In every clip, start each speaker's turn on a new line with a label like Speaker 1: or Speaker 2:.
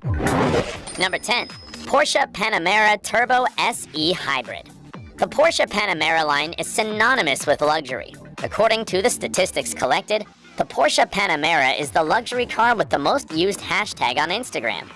Speaker 1: Number 10. Porsche Panamera Turbo SE Hybrid. The Porsche Panamera line is synonymous with luxury. According to the statistics collected, the Porsche Panamera is the luxury car with the most used hashtag on Instagram.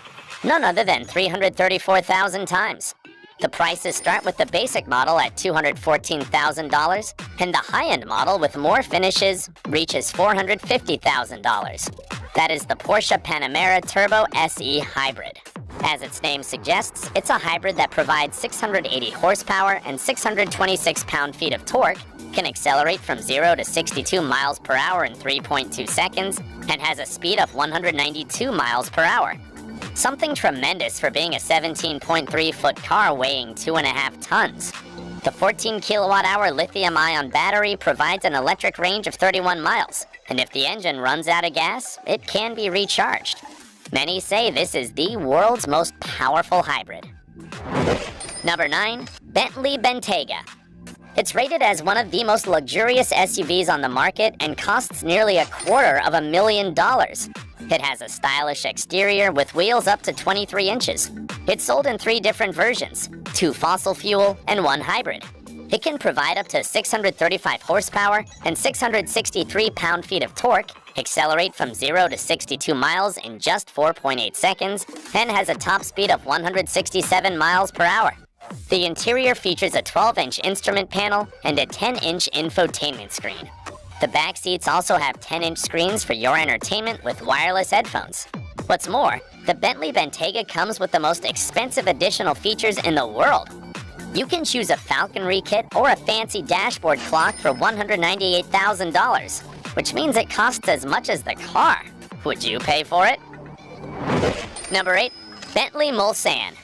Speaker 1: None other than 334,000 times. The prices start with the basic model at $214,000, and the high-end model with more finishes reaches $450,000. That is the Porsche Panamera Turbo SE Hybrid. As its name suggests, it's a hybrid that provides 680 horsepower and 626 pound-feet of torque, can accelerate from 0 to 62 miles per hour in 3.2 seconds, and has a speed of 192 miles per hour. Something tremendous for being a 17.3-foot car weighing 2.5 tons. The 14 kilowatt-hour lithium-ion battery provides an electric range of 31 miles, and if the engine runs out of gas, it can be recharged. Many say this is the world's most powerful hybrid. Number 9. Bentley Bentayga. It's rated as one of the most luxurious SUVs on the market and costs nearly $250,000. It has a stylish exterior with wheels up to 23 inches. It's sold in 3 different versions, 2 fossil fuel and 1 hybrid. It can provide up to 635 horsepower and 663 pound-feet of torque, accelerate from 0 to 62 miles in just 4.8 seconds, and has a top speed of 167 miles per hour. The interior features a 12-inch instrument panel and a 10-inch infotainment screen. The back seats also have 10-inch screens for your entertainment with wireless headphones. What's more, the Bentley Bentayga comes with the most expensive additional features in the world. You can choose a falconry kit or a fancy dashboard clock for $198,000, which means it costs as much as the car. Would you pay for it? Number 8. Bentley Mulsanne.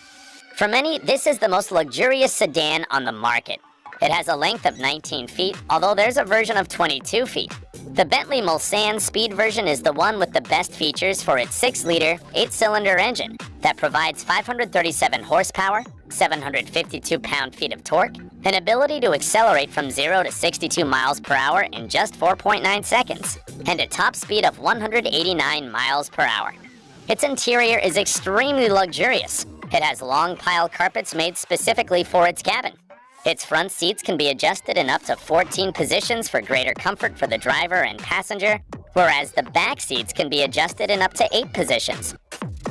Speaker 1: For many, this is the most luxurious sedan on the market. It has a length of 19 feet, although there's a version of 22 feet. The Bentley Mulsanne Speed version is the one with the best features for its 6-liter, 8-cylinder engine that provides 537 horsepower, 752 pound-feet of torque, an ability to accelerate from 0 to 62 miles per hour in just 4.9 seconds, and a top speed of 189 miles per hour. Its interior is extremely luxurious. It has long pile carpets made specifically for its cabin. Its front seats can be adjusted in up to 14 positions for greater comfort for the driver and passenger, whereas the back seats can be adjusted in up to 8 positions.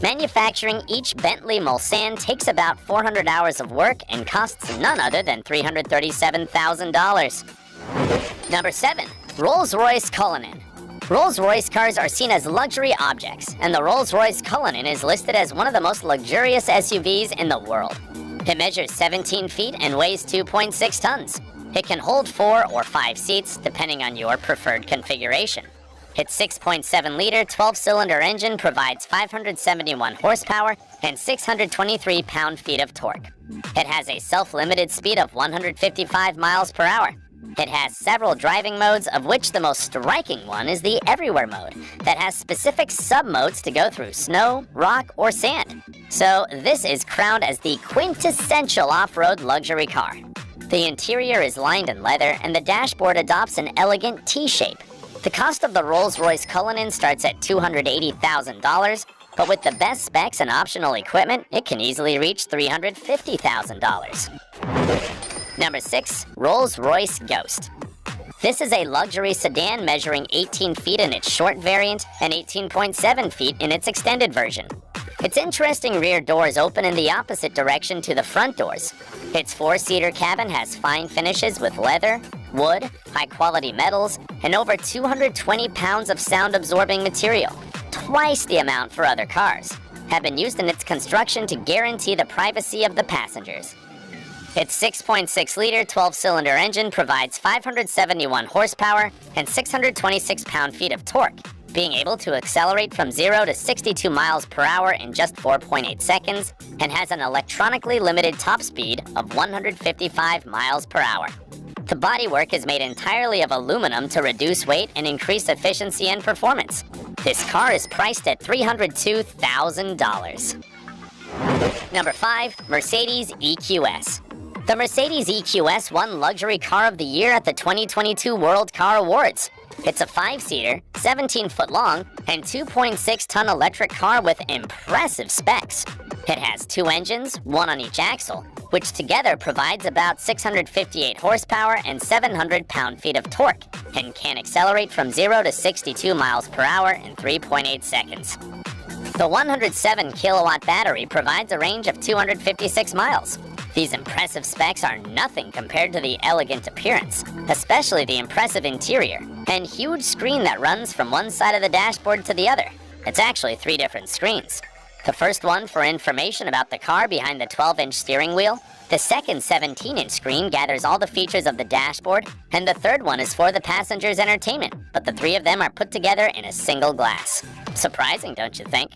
Speaker 1: Manufacturing each Bentley Mulsanne takes about 400 hours of work and costs none other than $337,000. Number 7. Rolls-Royce Cullinan. Rolls-Royce cars are seen as luxury objects, and the Rolls-Royce Cullinan is listed as one of the most luxurious SUVs in the world. It measures 17 feet and weighs 2.6 tons. It can hold 4 or 5 seats, depending on your preferred configuration. Its 6.7-liter 12-cylinder engine provides 571 horsepower and 623 pound-feet of torque. It has a self-limited speed of 155 miles per hour. It has several driving modes, of which the most striking one is the Everywhere mode, that has specific sub-modes to go through snow, rock, or sand. So this is crowned as the quintessential off-road luxury car. The interior is lined in leather, and the dashboard adopts an elegant T-shape. The cost of the Rolls-Royce Cullinan starts at $280,000, but with the best specs and optional equipment, it can easily reach $350,000. Number 6. Rolls-Royce Ghost. This is a luxury sedan measuring 18 feet in its short variant and 18.7 feet in its extended version. Its interesting rear doors open in the opposite direction to the front doors. Its 4-seater cabin has fine finishes with leather, wood, high-quality metals, and over 220 pounds of sound-absorbing material, twice the amount for other cars, have been used in its construction to guarantee the privacy of the passengers. Its 6.6-liter 12-cylinder engine provides 571 horsepower and 626 pound-feet of torque, being able to accelerate from 0 to 62 miles per hour in just 4.8 seconds, and has an electronically limited top speed of 155 miles per hour. The bodywork is made entirely of aluminum to reduce weight and increase efficiency and performance. This car is priced at $302,000. Number 5. Mercedes EQS. The Mercedes EQS won Luxury Car of the Year at the 2022 World Car Awards. It's a 5-seater, 17-foot long, and 2.6-ton electric car with impressive specs. It has 2 engines, one on each axle, which together provides about 658 horsepower and 700 pound-feet of torque, and can accelerate from 0 to 62 miles per hour in 3.8 seconds. The 107-kilowatt battery provides a range of 256 miles. These impressive specs are nothing compared to the elegant appearance, especially the impressive interior, and huge screen that runs from one side of the dashboard to the other. It's actually 3 different screens. The first one for information about the car behind the 12-inch steering wheel, the second 17-inch screen gathers all the features of the dashboard, and the third one is for the passenger's entertainment, but the 3 of them are put together in a single glass. Surprising, don't you think?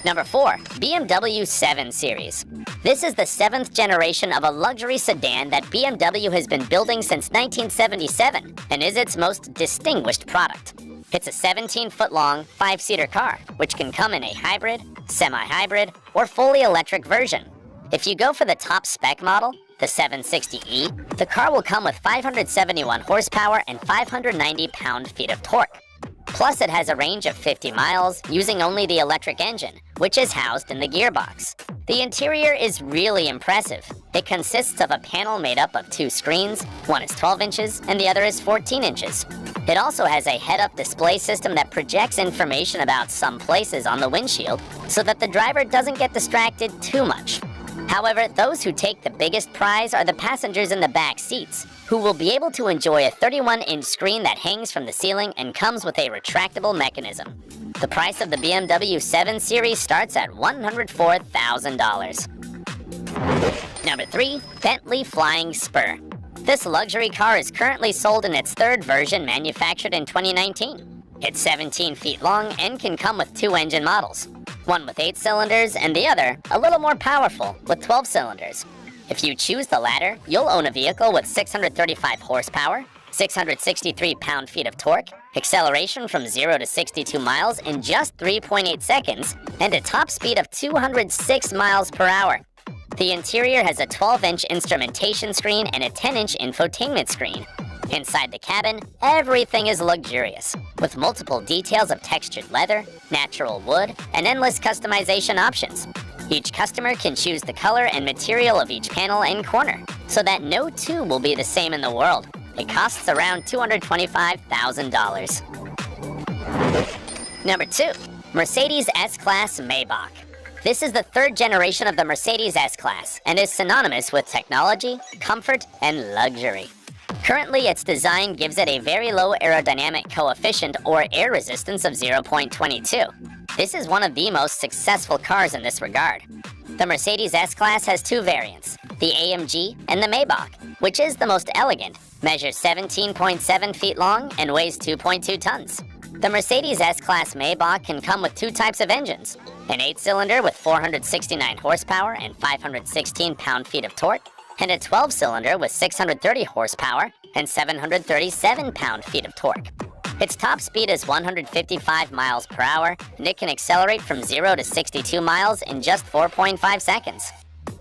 Speaker 1: Number 4, BMW 7 Series. This is the 7th generation of a luxury sedan that BMW has been building since 1977 and is its most distinguished product. It's a 17-foot-long, 5-seater car, which can come in a hybrid, semi-hybrid, or fully electric version. If you go for the top spec model, the 760E, the car will come with 571 horsepower and 590 pound-feet of torque. Plus, it has a range of 50 miles using only the electric engine, which is housed in the gearbox. The interior is really impressive. It consists of a panel made up of 2 screens, one is 12 inches and the other is 14 inches. It also has a head-up display system that projects information about some places on the windshield so that the driver doesn't get distracted too much. However, those who take the biggest prize are the passengers in the back seats, who will be able to enjoy a 31-inch screen that hangs from the ceiling and comes with a retractable mechanism. The price of the BMW 7 Series starts at $104,000. Number 3, Bentley Flying Spur. This luxury car is currently sold in its 3rd version, manufactured in 2019. It's 17 feet long and can come with 2 engine models, one with 8 cylinders and the other a little more powerful with 12 cylinders. If you choose the latter, you'll own a vehicle with 635 horsepower, 663 pound-feet of torque, acceleration from 0 to 62 miles in just 3.8 seconds, and a top speed of 206 miles per hour. The interior has a 12-inch instrumentation screen and a 10-inch infotainment screen. Inside the cabin, everything is luxurious, with multiple details of textured leather, natural wood, and endless customization options. Each customer can choose the color and material of each panel and corner, so that no 2 will be the same in the world. It costs around $225,000. Number 2, Mercedes S-Class Maybach. This is the 3rd generation of the Mercedes S-Class and is synonymous with technology, comfort, and luxury. Currently, its design gives it a very low aerodynamic coefficient or air resistance of 0.22. This is one of the most successful cars in this regard. The Mercedes S-Class has 2 variants, the AMG and the Maybach, which is the most elegant, measures 17.7 feet long and weighs 2.2 tons. The Mercedes S-Class Maybach can come with 2 types of engines, an 8-cylinder with 469 horsepower and 516 pound-feet of torque, and a 12-cylinder with 630 horsepower and 737 pound-feet of torque. Its top speed is 155 miles per hour, and it can accelerate from 0 to 62 miles in just 4.5 seconds.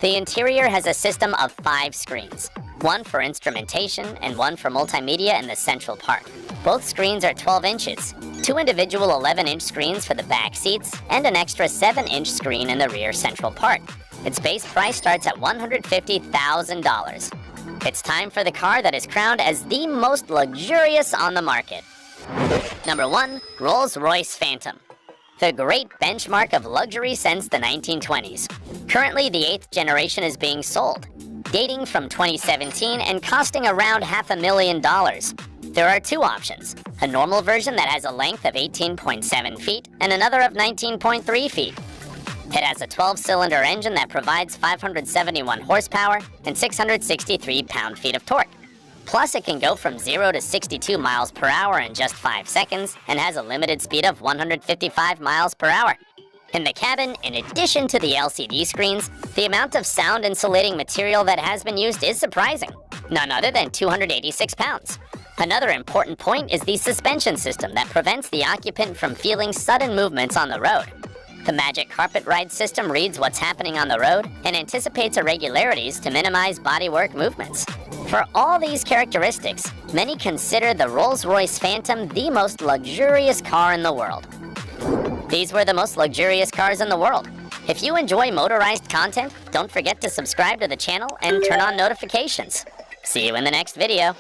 Speaker 1: The interior has a system of 5 screens, one for instrumentation and one for multimedia in the central part. Both screens are 12 inches, 2 individual 11-inch screens for the back seats, and an extra 7-inch screen in the rear central part. Its base price starts at $150,000. It's time for the car that is crowned as the most luxurious on the market. Number 1, Rolls-Royce Phantom. The great benchmark of luxury since the 1920s. Currently, the 8th generation is being sold, dating from 2017 and costing around $500,000. There are 2 options, a normal version that has a length of 18.7 feet and another of 19.3 feet. It has a 12-cylinder engine that provides 571 horsepower and 663 pound-feet of torque. Plus, it can go from 0 to 62 miles per hour in just 5 seconds and has a limited speed of 155 miles per hour. In the cabin, in addition to the LCD screens, the amount of sound insulating material that has been used is surprising, none other than 286 pounds. Another important point is the suspension system that prevents the occupant from feeling sudden movements on the road. The Magic Carpet Ride system reads what's happening on the road and anticipates irregularities to minimize bodywork movements. For all these characteristics, many consider the Rolls-Royce Phantom the most luxurious car in the world. These were the most luxurious cars in the world. If you enjoy motorized content, don't forget to subscribe to the channel and turn on notifications. See you in the next video.